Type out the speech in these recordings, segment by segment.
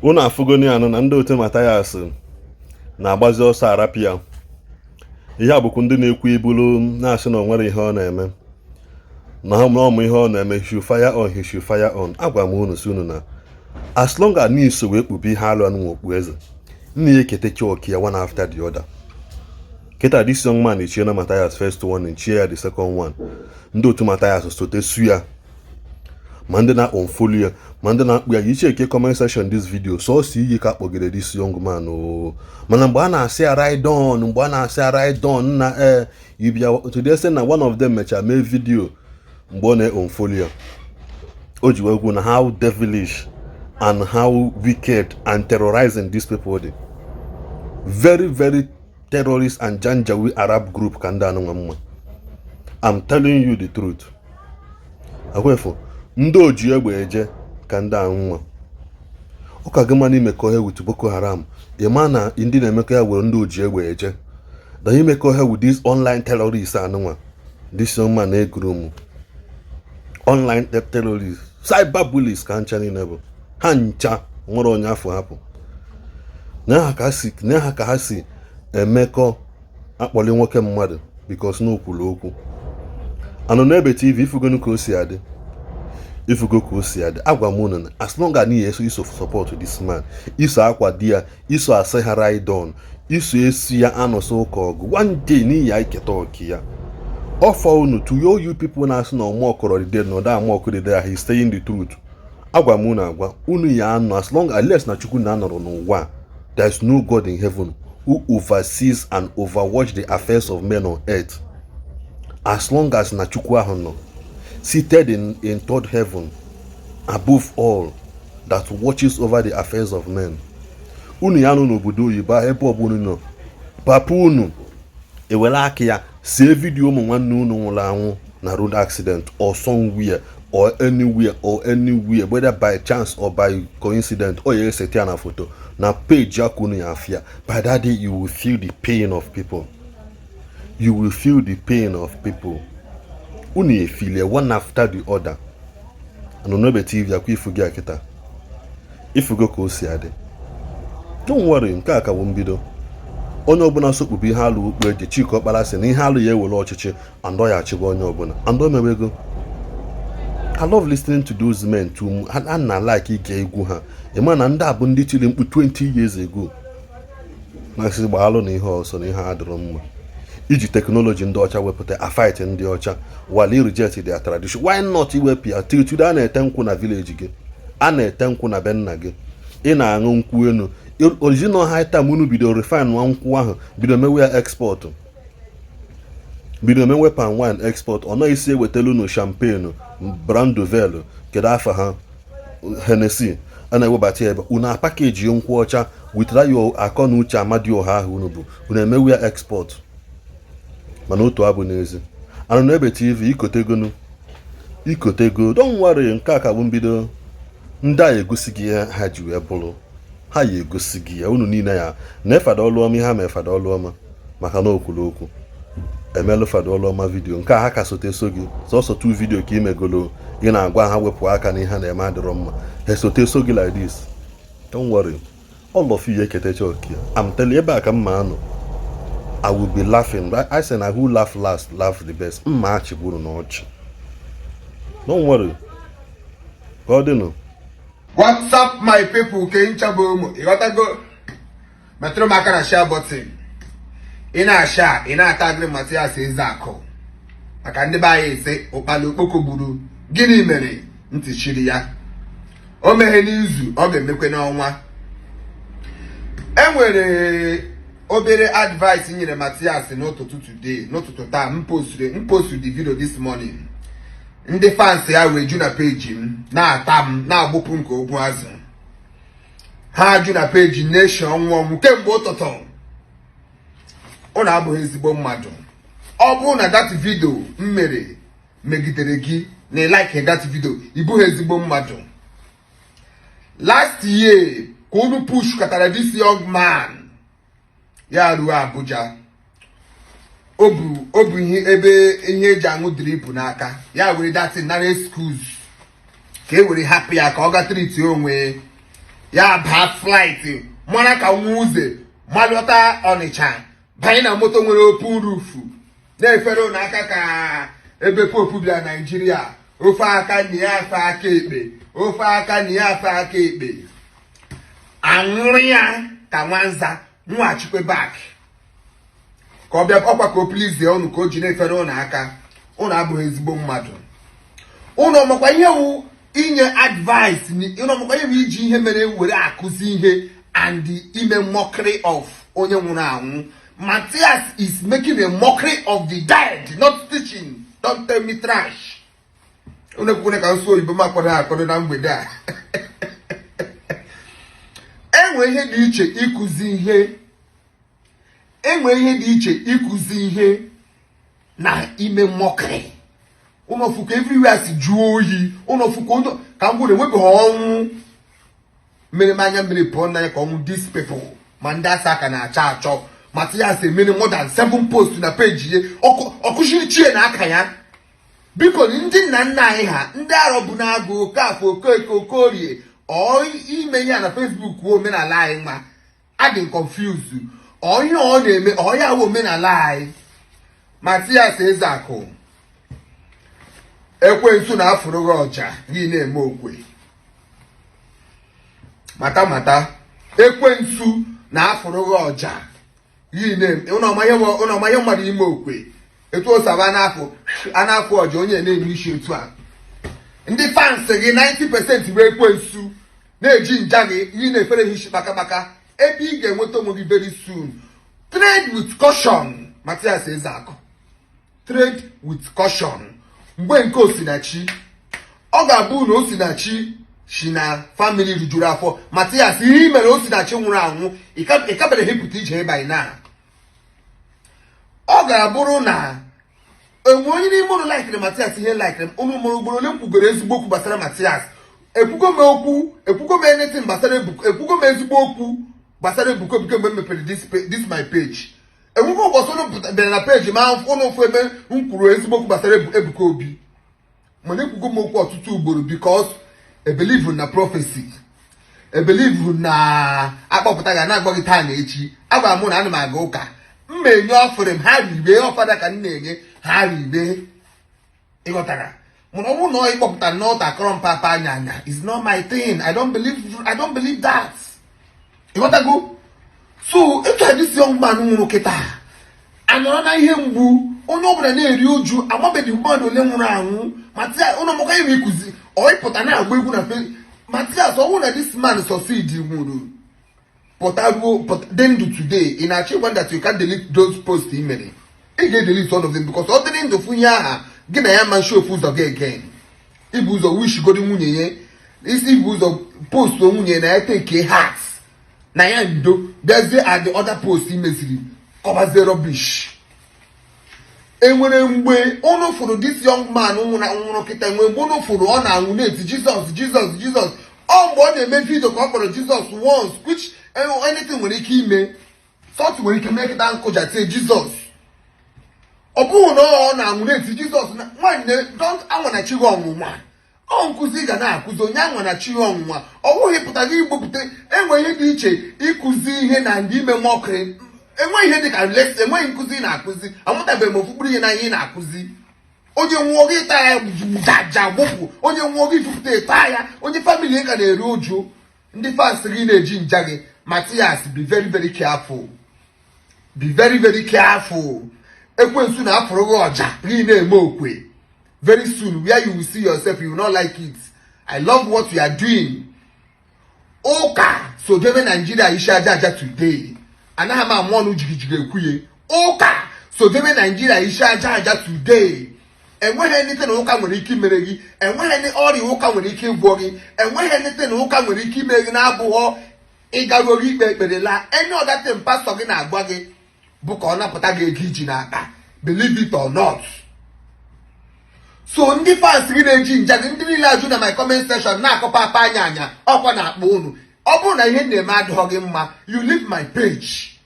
Unu afụgoni anụ na ndị otu Mathias na-agbazi ọsọ arapịa. Ihe abụkwu ndị na-ekwu ibulu na-asị na o nwere ihe ọ na-eme. Na ọmụ ihe ọ na-eme, he should fire on, he should fire on. Agwa m unu si unu na as long as n'iso wee kpubi ihe alụ anụ okpu eze, nne ya eketecha ọkụ ya one after the other. Keta this young man ichie na Mathias first one, ichie ya the second one. Ndị otu Mathias sote su ya. Ma ndị na-unfollow ya, ma ndị na-akpụ ya, iche eke comment section this video so si iyi ka akpọgide this young man o. Mana mgbe a na-asị ya ride on, mgbe a na-asị ya ride on na ibia today say na one of them mecha mee video mgbe ọ na-unfollow ya. O ji wegwu na how devilish and how wicked and terrorizing these people dị. Very very terrorist and Janjaweed Arab group ka ndị anụ nwa mma. I'm telling you the truth. Akwefo ndị oji egbe eje ka ndị anụ nwa. Ọ ka gị ma n'imekọ ihe with Boko Haram. Ịma na ndị na-emekọ ya were ndị oji egbe eje. Da imekọ ihe with these online terrorists anụ nwa. This young man na-eguru m. Online terrorists, cyber bullies ka ncha niile bụ. Ha ncha nwere onye afọ hapụ. Na ha ka ha si emekọ akpọli nwoke mmadụ because na okwulu okwu. Anọ n'ebe TV ifugonu ka o si adị. Ifugo ka o si adị. Agwa m unu na as long as n'ihi iso support this man, iso akwa di ya, iso asị ha ride on, iso esi ya anọsọ ụka ọgụ, one day n'ihi ya iketa ọkị ya. Offer unu to you people na-asị na ọmụọkọrọ dide na ọda amụọkọ dide ya, he is saying the truth. Agwa m unu agwa unu ya anọ as long as na Chukwu na-anọrọ n'ụwa, there is no God in heaven who oversees and overwatch the affairs of men on earth. As long as na Chukwu ahụ nọ seated in third heaven above all that watches over the affairs of men. Unu ya nọ n'obodo oyibo ebe ọbụla nọ, papa unu ewere aka ya see video ụmụ nwanne unu nwụrụ anwụ na road accident or somewhere or anywhere whether by chance or by coincidence or you set na photo na page ya unu ya afia. By that day you will feel the pain of people. You will feel the pain of people. Unu ye feel one after the other. And on the TV akwa ifugi akita. Ifugo ka o si adị. Don't worry, nke aka wo mbido. Onye ọbụla sokpubi ihe alụ okpu eje Chike Ọkpara sị na ihe alụ ya ewere ọchịchị andọ ya achịgwa onye ọbụla. Andọ mewego. I love listening to those men too. And na like ige egwu ha. Ịma na ndị abụ ndị tiri mkpu 20 years ago. Na sị gbaalụ na ihe ọsọ na ihe adịrọ mma. Iji teknọlọji ndị ọcha wepụta a fight ndị ọcha while reject their tradition. Why not iwepụ ya till today a na-ete nkwụ na village gị, a na-ete nkwụ na be nna gị, ị na-aṅụ nkwụ enu. Original high time unu bido refine nwa nkwụ ahụ bido mewe ya export, bido mewe pan wine export. Ọ naghị isi ewetelu unu champagne Brandovel kedu afa ha Hennessy a na-ewebata ebe unu apakeji nkwụ ọcha witara yo akọ na uche Amadioha ahụ unu bụ unu emewe ya export. Mana otu abụ n'ezi anụ n'ebe TV ikotego don't worry, nke a ka bụ mbido. Ndị a egosi gị ya ha ji wee bụrụ ha ya egosi gị ya unu niile ya na efada ọlụọma ihe ha ma efada ọlụọma maka na okwulu okwu emelụ fada ọlụọma vidio nke a ha ka sote so gị sọsọ 2 vidio ka imegolo ị na-agwa ha wepụ aka na ihe na-eme adịrọ mma ha sote so gị like this. Don't worry, all of you eketecha oke. I'm telling ebe a ka mma anọ I will be laughing. I say na who laugh last laugh the best. Mma achịburu n'ọchị. Don't worry. God know. What's up my people? Kenchabomo. You gotta go. Metro makana share button. Ina share. Ina tagli Mathias Ezeaku. Maka ndị baye ise ụkpala okpoko gburu. Gịnị mere ntị chiri ya? O meghe n'izu ọ ga-emekwe n'ọnwa. Enwere obere advice nyere Mathias n'ụtụtụ today, n'ụtụtụ taa m post the video this morning. Ndị fans ya wee ju na page m na-ata m na-agbụpụ nke ogwu azụ. Ha ju na page nation nwa kemgbe ụtụtụ. Ọ na-abụghị ezigbo mmadụ. Ọ bụ na that video m mere megidere gị na like that video, ị bụghị ezigbo mmadụ. Last year ka unu push katara this young man ya ruo Abuja. Obu ebe ihe eji aṅụ drip n'aka ya were that nara excuse ka e were happy ya ka ọ ga treat onwe ya baa flight mara ka nwuze malọta Ọnịcha banye na moto nwere open roof na-efere n'aka ka ebe popu bịa Nigeria ofe aka na ya afe aka ekpe ofe aka na ya afe aka ekpe anwụrụ ya ka nwanza nwachikwe back ka ọ bịa ọkwa ka o plizie unu ka o ji na-efere unu aka unu abụghị ezigbo mmadụ unu ọmakwa ihe wu inye advice unu ọmakwa ihe wu iji ihe mere were akụzi ihe and ime mockery of onye nwụrụ anwụ. Mathias is making a mockery of the dead, not teaching. Don't tell me trash. Unu kwune ka nso ibe makwara akọrọ na mgbede a. Enwe ihe dị iche ikuzi ihe. Enwe ihe dị iche ikuzi ihe na ime mockery. Unu fuka everywhere si juo oyi. Unu fuka onye ka ngwure webe ọnwụ. Mere manya mere pon na ka ọnwụ these people. Manda saka na acha achọ. Mathias emere more than 7 posts na page ye. Okushiri chie na aka ya. Biko ndị nna nna anyị ha ndị Arọbụ na-agụ Okafọ Okeke Okorie ime ya na Facebook omenala anyị ma adị confused onye ọ na-eme ya omenala anyị. Mathias Ezeaku ekwensu na afụrụ gị ọja gị na-eme okwe mata ekwensu na afụrụ gị ọja gị na-eme ụnọ maye mmadụ ime okwe etu o saba anafụ ọja onye na-eme isi etu a ndị fans gị 90% bụ ekwensu na-eji nja gị gị na-efere ha isi kpakakpaka ebe ị ga-enweta onwe gị very soon. Trade with caution. Mathias Ezeaku, trade with caution. Mgbe nke Osinachi ọ ga-abụ na Osinachi shi na family rijuru afọ. Mathias ihe mere Osinachi nwụrụ anwụ ịkabere hepụta ije ebe anyị na ọ ga-abụrụ na enwe onye n'ime ụlọ laikere Mathias ihe laikere ụmụ mụrụ ugboro ole kwugoro ezigbo okwu gbasara Mathias. Ekwugo m anything gbasara Ebuka, ekwugo m ezigbo okwu gbasara Ebuka mgbe m mepere this my page. Enwego ụbọchị ụnụ bịara na page ma ụnụ ofu ebe m kwuru ezigbo okwu gbasara Ebuka Obi mana ekwugo m okwu ọtụtụ ugboro because I believe na prophecy, I believe na akpọpụta ga na-agba gị taa na echi. Agwa m na ana m aga ụka mma enye ọfere m ha ribe ọfada ka m na-enye ha ribe ịghọtara mana ọ bụrụ na ọ ịkpọpụta n'ọta akọrọ mpapa anya is not my thing. I don't believe that. Ịghọtago? So etu a this young man nwụrụ kịta anọrọ na ihe mgbu onye ọbụla na-eri uju amabeghị mmadụ ole nwụrụ anwụ. Mathias ụnụ maka ihe ikuzi ọ ịpụta na-agba egwu na Mathias ọ bụrụ na this man succeed nwụrụ then do today in achieve that you can delete those posts he made. Ị ga-delete all of them because ọ dịrị ndụ fụ ihe aha gị na ya ma show ụzọ gị again. Ibu ụzọ wish godi nwunye ya isi ibu ụzọ post nwunye na ya take heart na ya ndo bịazie at the other post imeziri kọbazie rubbish. Enwere mgbe unu fụrụ this young man nwụrụ kịta enwe mgbe unu fụrụ ọ na-anwụ na-eti Jesus ọ mgbe ọ na-eme video ka ọ kpọrọ Jesus once which anything nwere ike ime sọt nwere ike mee kịta nkụja tie Jesus. Ọ bụghị na ọ na-anwụ na-eti Jesus nwanne don't anwanachi gị ọnwụnwa ọ nkụzi ga na-akụzi onye anwanachi gị ọnwụnwa ọ bụghị pụta gị igbopụta. Enwe ihe dị iche ịkụzi ihe na ndị ime mọkịrị. Enwe ihe dị ka enweghị nkụzi na-akụzi amụtabeghị m ofukpuru ihe na ihe na-akụzi. Onye nwụọ gị taa ya jaja gbụpụ onye nwụọ gị ifupụta taa ya onye famili ka na-eri ụjụ. Ndị fans gị na-eji nja gị. Mathias, be very very careful, be very very careful. Ekwensu na afụrụ gị ọja gị na-eme okwe. Very soon where you will see yourself you will not like it. I love what you are doing. Ụka so debe Nigeria Ishi aja today. Anaghị m amụ ọnụ jigijigi ekwuye. Ụka so debe Nigeria Ishi aja today. Enweghị anything na ụka nwere ike imere gị. Enweghị ọrịa ụka nwere ike ịgwọ gị. Enweghị anything na ụka nwere ike ime gị na-abụghọ ịgaruo ikpe ekpere la. Any other thing pastor gị na-agwa gị bụ ka ọ napụta gị ego iji n'aka. Believe it or not. So ndị fans gị na-eji nja gị ndị niile ajụ na my comment section na-akọpa apa anya ọkwa na-akpọ unu. Ọ bụrụ na ihe na-eme adịghọ gị mma you leave my page.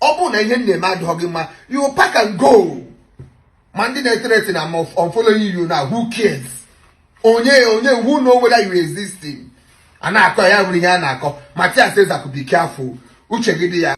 Ọ bụrụ na ihe na-eme adịghọ gị mma you pack and go. Ma ndị na-etereti na I'm following you now, who cares? Onye who know whether you existing. a na-akọ ya bụrụ ihe a na-akọ. Mathias Ezeaku be careful, uche gị dị ya.